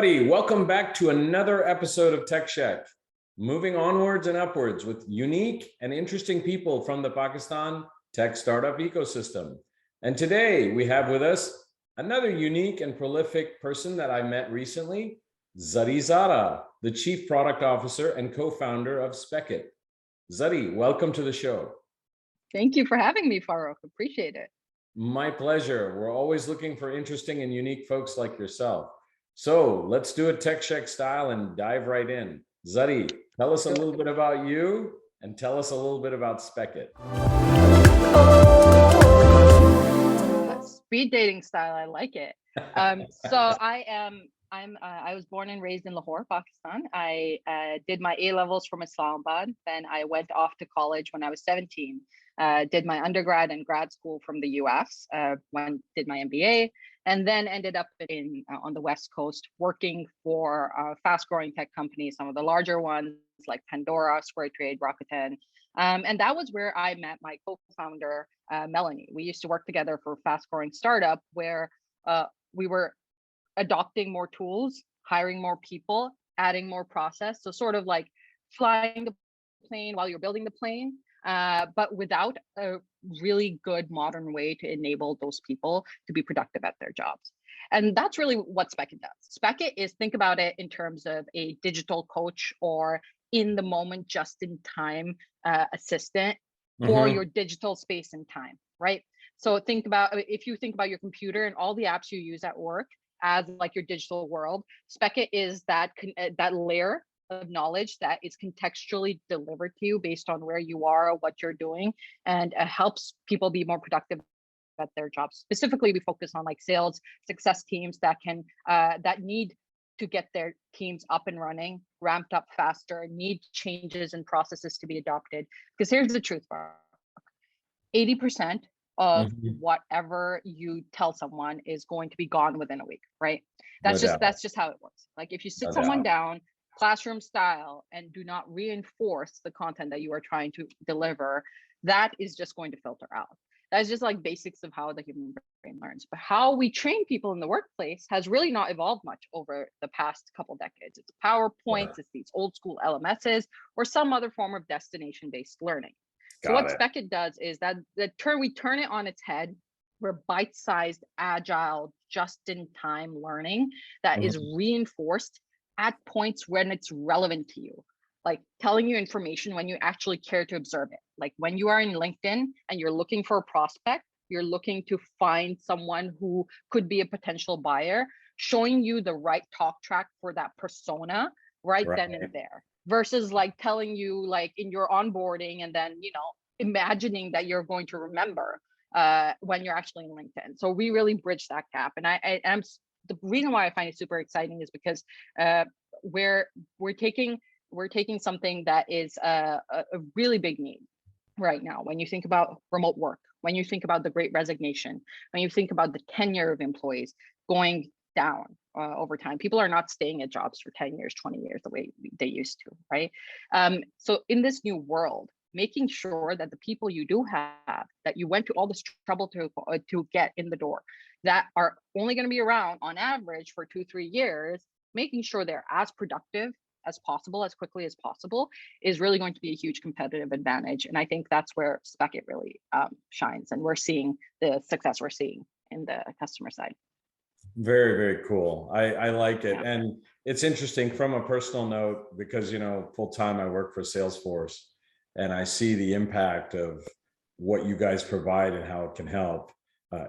everybody. Welcome back to another episode of Tech Sheck, moving onwards and upwards with unique and interesting people from the Pakistan tech startup ecosystem. And today we have with us another unique and prolific person that I met recently, Zari Zahra, the Chief Product Officer and co-founder of Spekit. Zari, welcome to the show. Thank you for having me, Farooq. Appreciate it. My pleasure. We're always looking for interesting and unique folks like yourself. So let's do it Tech Sheck style and dive right in. Zari, tell us a little bit about you and tell us a little bit about Spekit. Speed dating style, I like it. So I was born and raised in Lahore, Pakistan. I did my A-levels from Islamabad. Then I went off to college when I was 17. Did my undergrad and grad school from the US, did my MBA, and then ended up on the West Coast working for fast-growing tech companies, some of the larger ones like Pandora, SquareTrade, Rakuten. And that was where I met my co-founder, Melanie. We used to work together for a fast-growing startup where we were adopting more tools, hiring more people, adding more process. So sort of like flying the plane while you're building the plane, but without a really good modern way to enable those people to be productive at their jobs. And that's really what Spekit does. Spekit is, think about it in terms of a digital coach or in the moment, just in time assistant for your digital space and time, right? So if you think about your computer and all the apps you use at work as like your digital world, Spekit is that layer of knowledge that is contextually delivered to you based on where you are, what you're doing, and helps people be more productive at their jobs. Specifically, we focus on like sales success teams that need to get their teams up and running, ramped up faster, need changes and processes to be adopted. Because here's the truth, 80% of whatever you tell someone is going to be gone within a week, right? That's just how it works. Like if you sit someone down classroom style and do not reinforce the content that you are trying to deliver, that is just going to filter out. That's just like basics of how the human brain learns. But how we train people in the workplace has really not evolved much over the past couple decades. It's PowerPoints, it's these old school LMSs, or some other form of destination-based learning. So what Spekit does is that we turn it on its head. We're bite-sized, agile, just-in-time learning that is reinforced at points when it's relevant to you, like telling you information when you actually care to observe it. Like when you are in LinkedIn and you're looking for a prospect, you're looking to find someone who could be a potential buyer, showing you the right talk track for that persona right then and there, versus like telling you like in your onboarding and then, imagining that you're going to remember when you're actually in LinkedIn. So we really bridge that gap. And I'm the reason why I find it super exciting is because we're taking something that is a really big need right now. When you think about remote work, when you think about the Great Resignation, when you think about the tenure of employees going down over time, people are not staying at jobs for 10 years, 20 years the way they used to, right? So in this new world, making sure that the people you do have, that you went to all this trouble to get in the door, that are only going to be around on average for 2-3 years, making sure they're as productive as possible, as quickly as possible, is really going to be a huge competitive advantage. And I think that's where Spekit really shines. And we're seeing the success we're seeing in the customer side. Very, very cool. I like it. Yeah. And it's interesting from a personal note, because, full time I work for Salesforce and I see the impact of what you guys provide and how it can help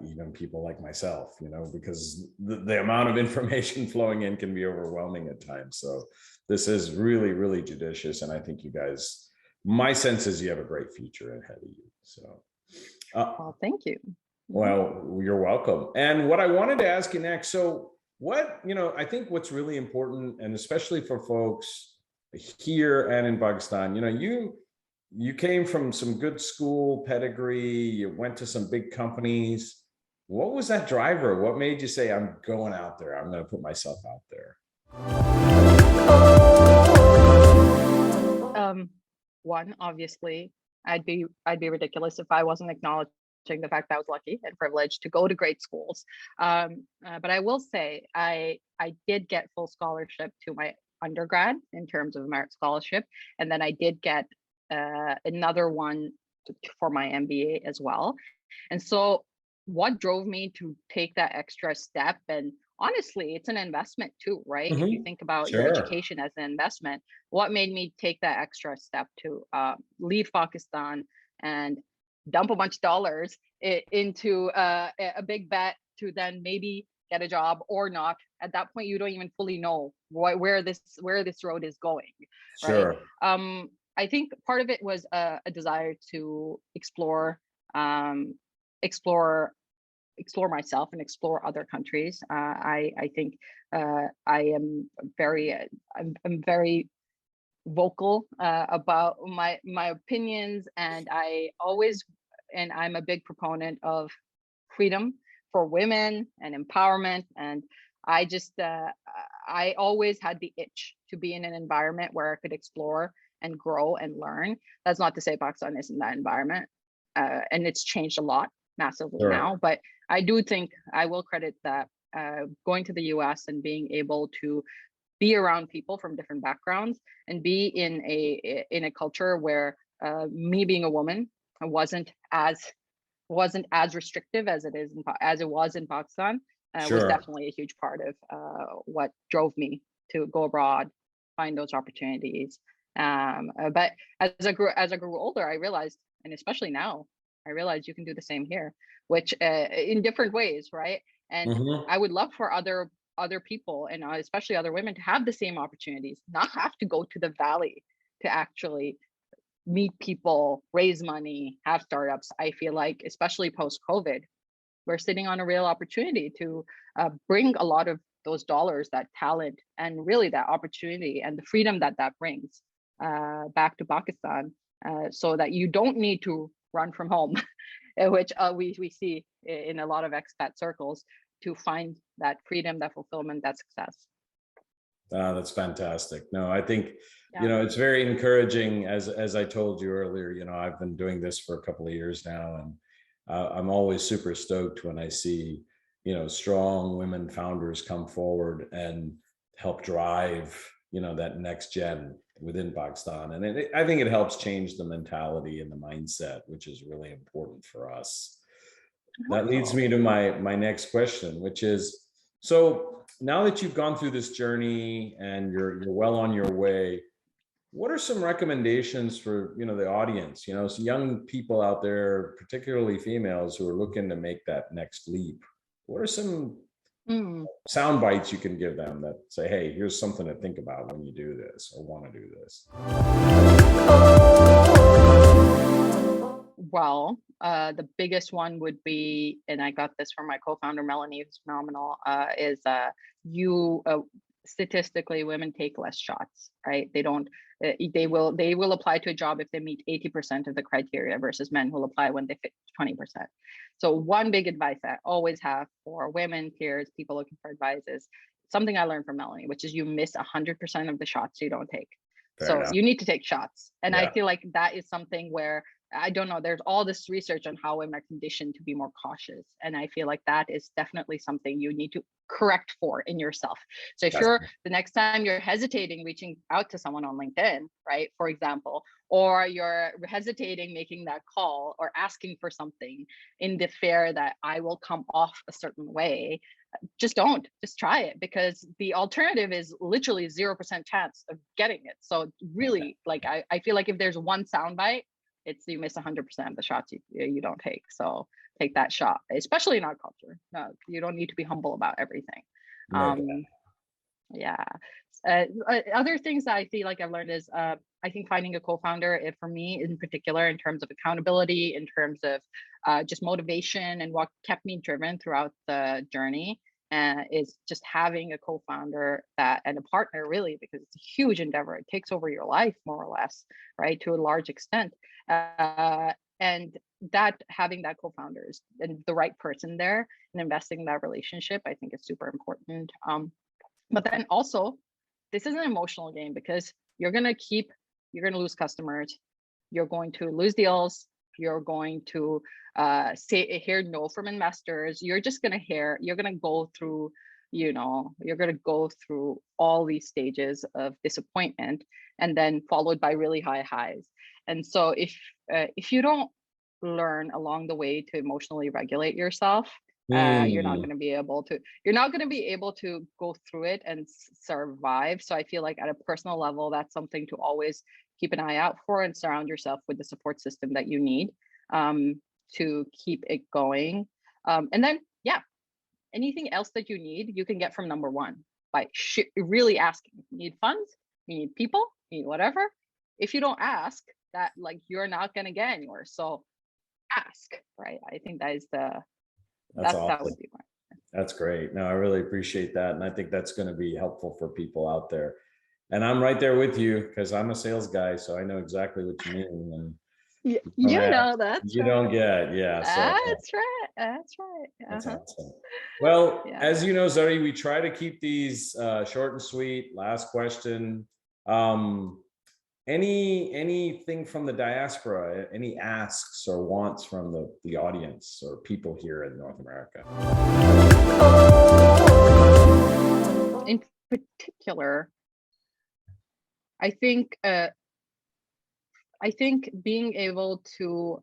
even people like myself, because the amount of information flowing in can be overwhelming at times. So this is really, really judicious. And I think you guys, my sense is you have a great future ahead of you. So, well, thank you. Well, you're welcome. And what I wanted to ask you next, so what, I think what's really important, and especially for folks here and in Pakistan, you came from some good school pedigree, you went to some big companies. What was that driver? What made you say, I'm going out there, I'm going to put myself out there? One, obviously, I'd be ridiculous if I wasn't acknowledging the fact that I was lucky and privileged to go to great schools. But I will say I did get full scholarship to my undergrad in terms of merit scholarship, and then I did get another one for my MBA as well. And so what drove me to take that extra step, and honestly, it's an investment too, right? If you think about your education as an investment, what made me take that extra step to leave Pakistan and dump a bunch of dollars into a big bet to then maybe get a job or not. At that point, you don't even fully know where this road is going, right? I think part of it was a desire to explore myself and explore other countries. I think I am I'm very vocal about my opinions, and I'm a big proponent of freedom for women and empowerment. And I always had the itch to be in an environment where I could explore and grow and learn. That's not to say Pakistan isn't that environment, and it's changed a lot massively now. But I do think I will credit that going to the US and being able to be around people from different backgrounds and be in a culture where me being a woman wasn't as restrictive as it was in Pakistan was definitely a huge part of what drove me to go abroad, find those opportunities. But as I grew older, I realized, and especially now, I realized you can do the same here, which in different ways, right? And I would love for other people, and especially other women, to have the same opportunities, not have to go to the valley to actually meet people, raise money, have startups. I feel like, especially post-COVID, we're sitting on a real opportunity to bring a lot of those dollars, that talent, and really that opportunity and the freedom that brings back to Pakistan, so that you don't need to run from home, which we see in a lot of expat circles, to find that freedom, that fulfillment, that success. That's fantastic. No, I think, it's very encouraging. As I told you earlier, I've been doing this for a couple of years now, and I'm always super stoked when I see, strong women founders come forward and help drive, that next gen within Pakistan. And I think it helps change the mentality and the mindset, which is really important for us. That leads me to my next question, which is, so now that you've gone through this journey and you're well on your way, what are some recommendations for, the audience, some young people out there, particularly females, who are looking to make that next leap? What are some sound bites you can give them that say, hey, here's something to think about when you do this or want to do this? Well, the biggest one would be, and I got this from my co-founder Melanie, who's phenomenal, is statistically, women take less shots, right? They don't. They will apply to a job if they meet 80% of the criteria, versus men who will apply when they fit 20%. So one big advice I always have for women, peers, people looking for advice is something I learned from Melanie, which is you miss 100% of the shots you don't take. So you need to take shots. And I feel like that is something where, I don't know, there's all this research on how women are conditioned to be more cautious. And I feel like that is definitely something you need to correct for in yourself. So if you're, the next time you're hesitating reaching out to someone on LinkedIn, right, for example, or you're hesitating making that call or asking for something in the fear that I will come off a certain way, just try it, because the alternative is literally 0% chance of getting it. So really, like, I feel like if there's one soundbite, it's you miss 100% of the shots you don't take. So take that shot, especially in our culture. No, you don't need to be humble about everything. Other things that I feel like I've learned is I think finding a co-founder, for me in particular, in terms of accountability, in terms of just motivation, and what kept me driven throughout the journey, is just having a co-founder and a partner, really, because it's a huge endeavor. It takes over your life, more or less, right, to a large extent. And that having that co-founder and the right person there and investing in that relationship, I think is super important. But then also, this is an emotional game, because you're going to lose customers, you're going to lose deals, you're going to hear no from investors. You're just going to you're going to go through, you're going to go through all these stages of disappointment, and then followed by really high highs. And so if you don't learn along the way to emotionally regulate yourself, you're not going to be able to go through it and survive. So I feel like at a personal level, that's something to always keep an eye out for, and surround yourself with the support system that you need to keep it going. And then, yeah, anything else that you need, you can get from number one by really asking. You need funds, you need people, you need whatever. If you don't ask, that like you're not going to get anywhere. So ask, right? I think that is that's awesome. That would be mine. That's great. No, I really appreciate that. And I think that's going to be helpful for people out there. And I'm right there with you because I'm a sales guy, so I know exactly what you mean. And you know, that's you right. Don't get, yeah. That's right. That's right. That's awesome. Well, as you know, Zari, we try to keep these short and sweet. Last question. Anything from the diaspora, any asks or wants from the audience or people here in North America? In particular, I think being able to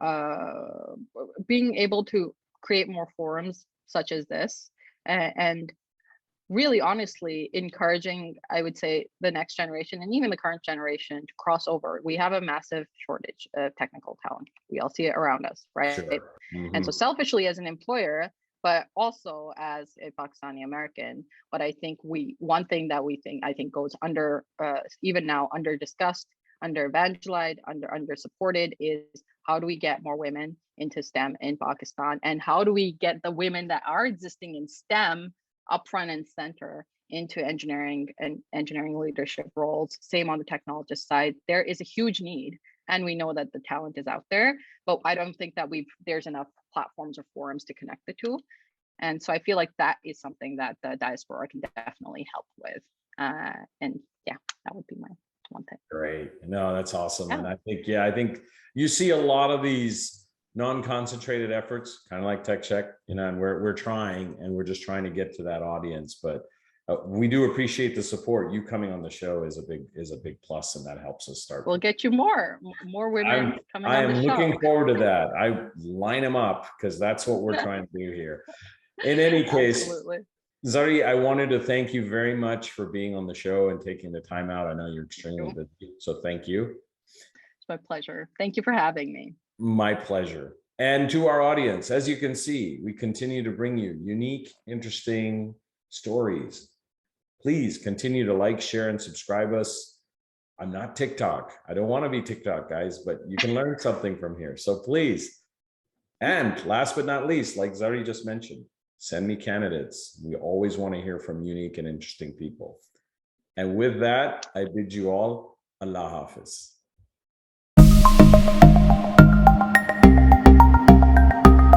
create more forums such as this, and really honestly encouraging, I would say, the next generation and even the current generation to cross over. We have a massive shortage of technical talent. We all see it around us, right? Sure. And so selfishly as an employer, but also as a Pakistani American, but I think one thing that I think goes under, even now, under discussed, under evangelized, under supported, is how do we get more women into STEM in Pakistan, and how do we get the women that are existing in STEM up front and center into engineering and engineering leadership roles. Same on the technologist side. There is a huge need, and we know that the talent is out there, but I don't think that there's enough platforms or forums to connect the two. And so I feel like that is something that the diaspora can definitely help with. And yeah, that would be my one thing. Great. No, that's awesome. Yeah. And I think you see a lot of these non-concentrated efforts, kind of like TechSheck, and we're trying, and we're just trying to get to that audience. But we do appreciate the support. You coming on the show is a big plus, and that helps us start. We'll get you more women coming on the show. I am looking forward to that. I line them up because that's what we're trying to do here. In any case, absolutely. Zari, I wanted to thank you very much for being on the show and taking the time out. I know you're extremely busy, so thank you. It's my pleasure. Thank you for having me. My pleasure. And to our audience, as you can see, we continue to bring you unique, interesting stories. Please continue to like, share, and subscribe us. I'm not TikTok. I don't want to be TikTok, guys, but you can learn something from here. So please. And last but not least, like Zari just mentioned, send me candidates. We always want to hear from unique and interesting people. And with that, I bid you all Allah Hafiz.